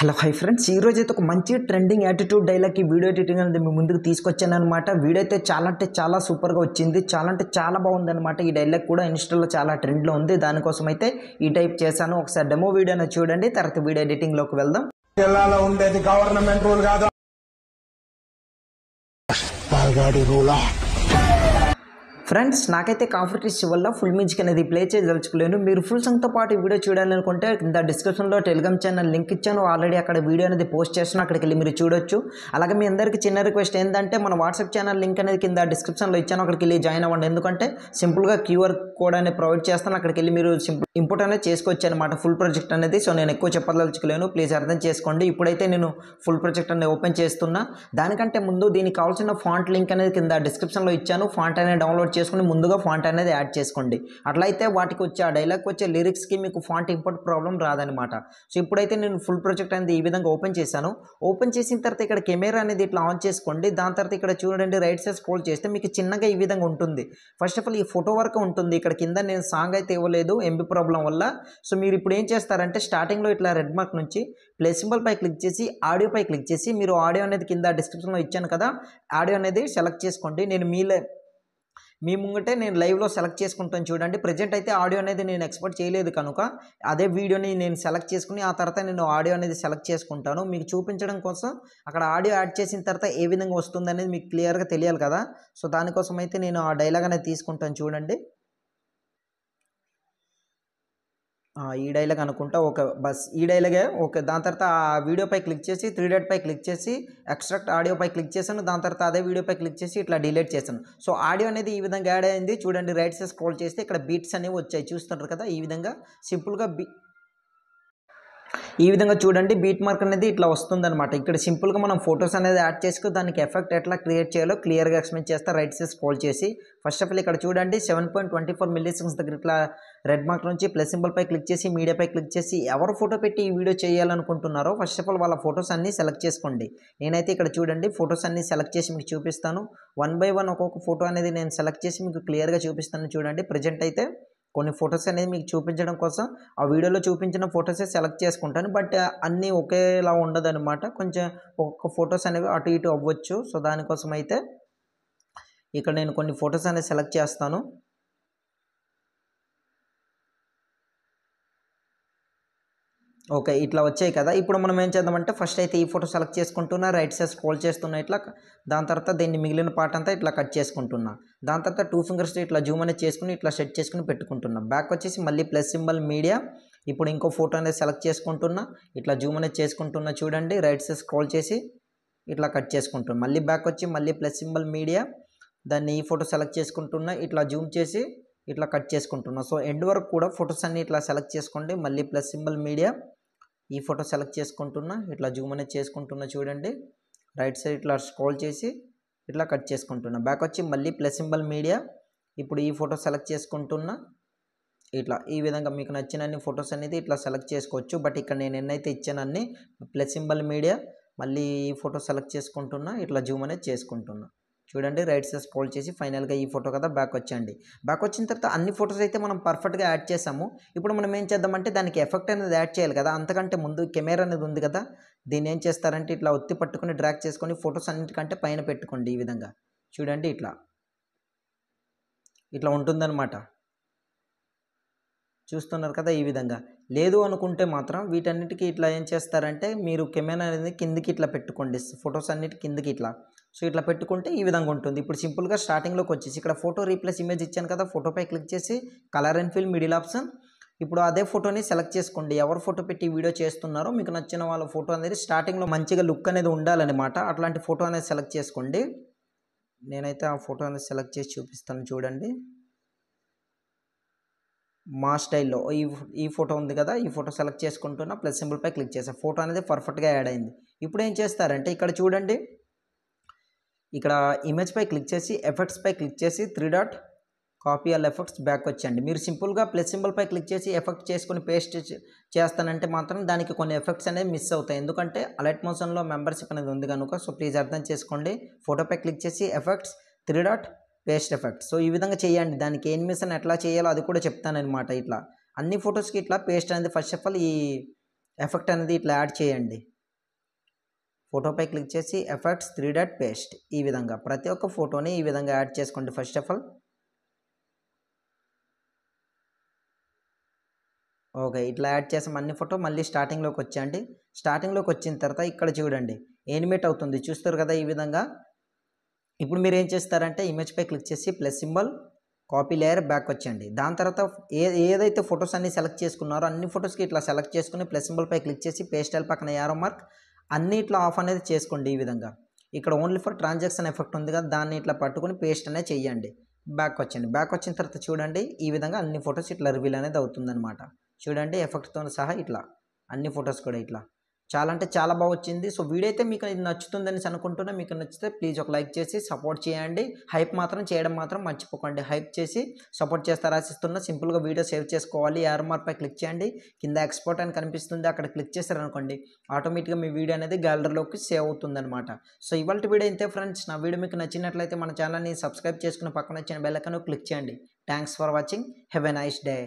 Hello hi friends, ఈరోజు అయితే ఒక మంచి ట్రెండింగ్ యాటిట్యూడ్ డైలాగ్కి వీడియో ఎడిటింగ్ అనేది మీ ముందుకు తీసుకొచ్చాను అనమాట. వీడియో అయితే చాలా సూపర్గా వచ్చింది, చాలా బాగుందన్నమాట. ఈ డైలాగ్ కూడా ఇన్స్టాలో చాలా ట్రెండ్లో ఉంది. దానికోసం అయితే ఈ టైప్ చేశాను. ఒకసారి డెమో వీడియోని చూడండి, తర్వాత వీడియో ఎడిటింగ్లోకి వెళ్దాం. జిల్లాలో ఉండేది గవర్నమెంట్ రూల్ కాదు, రూలా. ఫ్రెండ్స్, నాకైతే కాన్ఫిడెన్స్ వల్ల ఫుల్ మ్యూజిక్ అనేది ప్లే చేయదలుచుకోలేను. మీరు ఫుల్ సాంగ్తో పాటు ఈ వీడియో చూడాలనుకుంటే కింద డిస్క్రిప్షన్లో టెలిగ్రామ్ ఛానల్ లింక్ ఇచ్చాను. ఆల్రెడీ అక్కడ వీడియో అనేది పోస్ట్ చేస్తున్నాను, అక్కడికి వెళ్ళి మీరు చూడొచ్చు. అలాగే మీ అందరికీ చిన్న రిక్వెస్ట్ ఏంటంటే, మన వాట్సాప్ ఛానల్ లింక్ అనేది కింద డిస్క్రిప్షన్లో ఇచ్చాను, అక్కడికి వెళ్ళి జాయిన్ అవ్వండి. ఎందుకంటే సింపుల్గా క్యూఆర్ కోడ్ అనేది ప్రొవైడ్ చేస్తాను, అక్కడికి వెళ్ళి మీరు సింపుల్ ఇంపోర్ట్ అనేది చేసుకోవచ్చు అనమాట. ఫుల్ ప్రాజెక్ట్ అనేది సో నేను ఎక్కువ చెప్పదలుచుకోలేను, ప్లీజ్ అర్థం చేసుకోండి. ఇప్పుడైతే నేను ఫుల్ ప్రాజెక్ట్ అనేది ఓపెన్ చేస్తున్నా. దానికంటే ముందు దీనికి కావాల్సిన ఫాంట్ లింక్ అనేది కింద డిస్క్రిప్షన్లో ఇచ్చాను. ఫాంట్ అనేది డౌన్లోడ్ చేసుకుని ముందుగా ఫాంట్ అనేది యాడ్ చేసుకోండి. అట్లయితే వాటికి వచ్చే ఆ డైలాగ్ వచ్చే లిరిక్స్కి మీకు ఫాంట్ ఇంపోర్ట్ ప్రాబ్లం రాదనమాట. సో ఇప్పుడైతే నేను ఫుల్ ప్రాజెక్ట్ అనేది ఈ విధంగా ఓపెన్ చేశాను. ఓపెన్ చేసిన తర్వాత ఇక్కడ కెమెరా అనేది ఇట్లా ఆన్ చేసుకోండి. దాని తర్వాత ఇక్కడ చూడండి, రైట్ సైడ్ స్క్రోల్ చేస్తే మీకు చిన్నగా ఈ విధంగా ఉంటుంది. ఫస్ట్ ఆఫ్ ఆల్ ఈ ఫోటో వరకు ఉంటుంది. ఇక్కడ కింద నేను సాంగ్ అయితే ఇవ్వలేదు ఎంబీ ప్రాబ్లం వల్ల. సో మీరు ఇప్పుడు ఏం చేస్తారంటే, స్టార్టింగ్లో ఇట్లా రెడ్ మార్క్ నుంచి ప్లస్ సింబల్ పై క్లిక్ చేసి ఆడియో పై క్లిక్ చేసి మీరు ఆడియో అనేది కింద డిస్క్రిప్షన్లో ఇచ్చాను కదా, ఆడియో అనేది సెలెక్ట్ చేసుకోండి. నేను మీ ముంగటే నేను లైవ్లో సెలెక్ట్ చేసుకుంటాను చూడండి. ప్రజెంట్ అయితే ఆడియో అనేది నేను ఎక్స్పోర్ట్ చేయలేదు కనుక అదే వీడియోని నేను సెలెక్ట్ చేసుకుని ఆ తర్వాత నేను ఆడియో అనేది సెలెక్ట్ చేసుకుంటాను మీకు చూపించడం కోసం. అక్కడ ఆడియో యాడ్ చేసిన తర్వాత ఏ విధంగా వస్తుంది అనేది మీకు క్లియర్గా తెలియాలి కదా. సో దానికోసం అయితే నేను ఆ డైలాగ్ అనేది తీసుకుంటాను చూడండి. ఈ డైలాగ్ అనుకుంటా, ఓకే బస్ ఈ డైలాగే ఓకే. దాని తర్వాత ఆ వీడియోపై క్లిక్ చేసి 3 డాట్ పై క్లిక్ చేసి ఎక్స్ట్రాక్ట్ ఆడియోపై క్లిక్ చేశాను. దాని తర్వాత అదే వీడియోపై క్లిక్ చేసి ఇట్లా డిలీట్ చేశాను. సో ఆడియో అనేది ఈ విధంగా యాడ్ అయింది చూడండి. రైట్ సైడ్ స్క్రోల్ చేస్తే ఇక్కడ బీట్స్ అనేవి వచ్చాయి, చూస్తుంటారు కదా. ఈ విధంగా సింపుల్గా ఈ విధంగా చూడండి, బీట్ మార్క్ అనేది ఇట్లా వస్తుందన్నమాట. ఇక్కడ సింపుల్గా మనం ఫొటోస్ అనేది యాడ్ చేసుకుని దానికి ఎఫెక్ట్ ఎట్లా క్రియేట్ చేయాలో క్లియర్గా ఎక్స్ప్లెయిన్ చేస్తా. రైట్ సైడ్ స్క్రోల్ చేసి ఫస్ట్ ఆఫ్ ఆల్ ఇక్కడ చూడండి 7.24 మిల్లీసెకండ్స్ దగ్గర ఇట్లా రెడ్ మార్క్ నుంచి ప్లస్ సింబల్ పై క్లిక్ చేసి మీడియాపై క్లిక్ చేసి ఎవరు ఫోటో పెట్టి ఈ వీడియో చేయాలనుకుంటున్నారో ఫస్ట్ ఆఫ్ ఆల్ వాళ్ళ ఫొటోస్ అన్నీ సెలెక్ట్ చేసుకోండి. నేనైతే ఇక్కడ చూడండి ఫొటోస్ అన్నీ సెలెక్ట్ చేసి మీకు చూపిస్తాను. 1 బై 1 ఒక్కొక్క ఫోటో అనేది నేను సెలెక్ట్ చేసి మీకు క్లియర్గా చూపిస్తాను చూడండి. ప్రజెంట్ అయితే కొన్ని ఫొటోస్ అనేది మీకు చూపించడం కోసం ఆ వీడియోలో చూపించిన ఫొటోసే సెలెక్ట్ చేసుకుంటాను. బట్ అన్నీ ఒకేలా ఉండదన్నమాట, కొంచెం ఒక్కొక్క ఫొటోస్ అనేవి అటు ఇటు అవ్వచ్చు. సో దానికోసం అయితే ఇక్కడ నేను కొన్ని ఫొటోస్ అనేది సెలెక్ట్ చేస్తాను. ఓకే, ఇట్లా వచ్చాయి కదా. ఇప్పుడు మనం ఏం చేద్దామంటే, ఫస్ట్ అయితే ఈ ఫోటో సెలెక్ట్ చేసుకుంటున్నా, రైట్ సైడ్ స్క్రోల్ చేస్తున్నా ఇట్లా. దాని తర్వాత దీన్ని మిగిలిన పార్ట్ అంతా ఇట్లా కట్ చేసుకుంటున్నా. దాని తర్వాత 2 ఫింగర్స్ ఇట్లా జూమ్ అనేది చేసుకుని ఇట్లా సెట్ చేసుకుని పెట్టుకుంటున్నా. బ్యాక్ వచ్చేసి మళ్ళీ ప్లస్ సింబల్ మీడియా. ఇప్పుడు ఇంకో ఫోటో అనేది సెలెక్ట్ చేసుకుంటున్నా, ఇట్లా జూమ్ అనేది చేసుకుంటున్నా చూడండి. రైట్ సైడ్ స్క్రోల్ చేసి ఇట్లా కట్ చేసుకుంటున్నా. మళ్ళీ బ్యాక్ వచ్చి మళ్ళీ ప్లస్ సింబల్ మీడియా, దాన్ని ఈ ఫోటో సెలెక్ట్ చేసుకుంటున్నా, ఇట్లా జూమ్ చేసి ఇట్లా కట్ చేసుకుంటున్నా. సో ఎండ్ వరకు కూడా ఫొటోస్ అన్ని ఇట్లా సెలెక్ట్ చేసుకోండి. మళ్ళీ ప్లస్ సింబల్ మీడియా, ఈ ఫోటో సెలెక్ట్ చేసుకుంటున్నా, ఇట్లా జూమ్ అనేది చేసుకుంటున్నా చూడండి. రైట్ సైడ్ ఇట్లా స్క్రోల్ చేసి ఇట్లా కట్ చేసుకుంటున్నా. బ్యాక్ వచ్చి మళ్ళీ ప్లస్ సింబల్ మీడియా, ఇప్పుడు ఈ ఫోటో సెలెక్ట్ చేసుకుంటున్నా. ఇట్లా ఈ విధంగా మీకు నచ్చిన అన్ని ఫొటోస్ అనేది ఇట్లా సెలెక్ట్ చేసుకోవచ్చు. బట్ ఇక్కడ నేను ఎన్నైతే ఇచ్చానన్ని ప్లస్ సింబల్ మీడియా, మళ్ళీ ఈ ఫోటో సెలెక్ట్ చేసుకుంటున్నా, ఇట్లా జూమ్ అనేది చేసుకుంటున్నా చూడండి. రైట్ సైడ్ స్క్రోల్ చేసి ఫైనల్గా ఈ ఫోటో కదా, బ్యాక్ వచ్చండి. బ్యాక్ వచ్చిన తర్వాత అన్ని ఫొటోస్ అయితే మనం పర్ఫెక్ట్గా యాడ్ చేసాము. ఇప్పుడు మనం ఏం చేద్దామంటే దానికి ఎఫెక్ట్ అనేది యాడ్ చేయాలి కదా. అంతకంటే ముందు కెమెరా అనేది ఉంది కదా, దీన్ని ఏం చేస్తారంటే ఇట్లా ఒత్తి పట్టుకొని డ్రాగ్ చేసుకొని ఫొటోస్ అన్నిటికంటే పైన పెట్టుకోండి. ఈ విధంగా చూడండి, ఇట్లా ఉంటుందన్నమాట. చూస్తున్నారు కదా. ఈ విధంగా లేదు అనుకుంటే మాత్రం వీటన్నిటికీ ఇట్లా ఏం చేస్తారంటే, మీరు కెమెరా అనేది కిందికి ఇట్లా పెట్టుకోండి, ఫొటోస్ అన్నిటి కిందికి ఇట్లా. సో ఇట్లా పెట్టుకుంటే ఈ విధంగా ఉంటుంది. ఇప్పుడు సింపుల్గా స్టార్టింగ్లోకి వచ్చేసి ఇక్కడ ఫోటో రీప్లేస్ ఇమేజ్ ఇచ్చాను కదా, ఫోటోపై క్లిక్ చేసి colour and fill middle option. ఇప్పుడు అదే ఫోటోని సెలెక్ట్ చేసుకోండి. ఎవరు ఫోటో పెట్టి వీడియో చేస్తున్నారో మీకు నచ్చిన వాళ్ళ ఫోటో అనేది స్టార్టింగ్లో మంచిగా లుక్ అనేది ఉండాలన్నమాట. అట్లాంటి ఫోటో అనేది సెలెక్ట్ చేసుకోండి. నేనైతే ఆ ఫోటో అనేది సెలెక్ట్ చేసి చూపిస్తాను చూడండి. మా స్టైల్లో ఈ ఫోటో ఉంది కదా, ఈ ఫోటో సెలెక్ట్ చేసుకుంటున్నా, ప్లస్ సింబల్పై క్లిక్ చేసా. ఫోటో అనేది పర్ఫెక్ట్గా యాడ్ అయింది. ఇప్పుడు ఏం చేస్తారంటే ఇక్కడ చూడండి, ఇక్కడ ఇమేజ్పై క్లిక్ చేసి ఎఫెక్ట్స్పై క్లిక్ చేసి 3 dot copy all effects, back వచ్చండి. మీరు సింపుల్గా ప్లస్ సింబల్పై క్లిక్ చేసి ఎఫెక్ట్ చేసుకుని పేస్ట్ చేస్తానంటే మాత్రం దానికి కొన్ని ఎఫెక్ట్స్ అనేవి మిస్ అవుతాయి. ఎందుకంటే అలర్ట్ మోషన్లో మెంబర్షిప్ అనేది ఉంది కనుక. సో ప్లీజ్ అర్థం చేసుకోండి. ఫోటోపై క్లిక్ చేసి effects 3 dot paste effect. So ఈ విధంగా చేయండి. దానికి యానిమేషన్ ఎట్లా చేయాలో అది కూడా చెప్తానన్నమాట. ఇట్లా అన్ని ఫొటోస్కి ఇట్లా పేస్ట్ అనేది ఫస్ట్ ఆఫ్ ఆల్ ఈ ఎఫెక్ట్ అనేది ఇట్లా యాడ్ చేయండి. ఫోటోపై క్లిక్ చేసి ఎఫెక్ట్స్ 3 డాట్ పేస్ట్. ఈ విధంగా ప్రతి ఒక్క ఫోటోని ఈ విధంగా యాడ్ చేసుకోండి. ఫస్ట్ ఆఫ్ ఆల్ ఓకే, ఇట్లా యాడ్ చేసాం అన్ని ఫోటో. మళ్ళీ స్టార్టింగ్లోకి వచ్చేయండి. స్టార్టింగ్లోకి వచ్చిన తర్వాత ఇక్కడ చూడండి యానిమేట్ అవుతుంది, చూస్తారు కదా ఈ విధంగా. ఇప్పుడు మీరు ఏం చేస్తారంటే ఇమేజ్పై క్లిక్ చేసి plus symbol, copy layer, back వచ్చేయండి. దాని తర్వాత ఏదైతే ఫొటోస్ అన్ని సెలెక్ట్ చేసుకున్నారో అన్ని ఫొటోస్కి ఇట్లా సెలెక్ట్ చేసుకుని ప్లస్ సింబల్పై క్లిక్ చేసి పేస్టల్ పక్కన యారో మార్క్ అన్ని ఇట్లా ఆఫ్ అనేది చేసుకోండి. ఈ విధంగా ఇక్కడ ఓన్లీ ఫర్ ట్రాన్సాక్షన్ ఎఫెక్ట్ ఉంది కదా, దాన్ని ఇట్లా పట్టుకుని పేస్ట్ అనేది చెయ్యండి. బ్యాక్ వచ్చండి. బ్యాక్ వచ్చిన తర్వాత చూడండి ఈ విధంగా అన్ని ఫొటోస్ ఇట్లా రివీల్ అనేది అవుతుందన్నమాట. చూడండి ఎఫెక్ట్తో సహా ఇట్లా అన్ని ఫొటోస్ కూడా ఇట్లా చాలా అంటే చాలా బాగా వచ్చింది. సో వీడియో అయితే మీకు ఇది నచ్చుతుందని అనుకుంటున్నా. మీకు నచ్చితే ప్లీజ్ ఒక లైక్ చేసి సపోర్ట్ చేయండి. హైప్ మాత్రం చేయడం మాత్రం మర్చిపోకండి. హైప్ చేసి సపోర్ట్ చేస్తారు ఆశిస్తున్నా. సింపుల్గా వీడియో సేవ్ చేసుకోవాలి. యారో మార్క్పై క్లిక్ చేయండి. కింద ఎక్స్పోర్ట్ అని కనిపిస్తుంది, అక్కడ క్లిక్ చేశారనుకోండి ఆటోమేటిక్గా మీ వీడియో అనేది గ్యాలరీలోకి సేవ్ అవుతుందన్నమాట. సో ఇవాళ వీడియో ఇంతే ఫ్రెండ్స్. నా వీడియో మీకు నచ్చినట్లయితే మన ఛానల్ని సబ్స్క్రైబ్ చేసుకుని పక్కన వచ్చిన బెల్ ఐకాన్ క్లిక్ చేయండి. Thanks for watching. Have a nice day.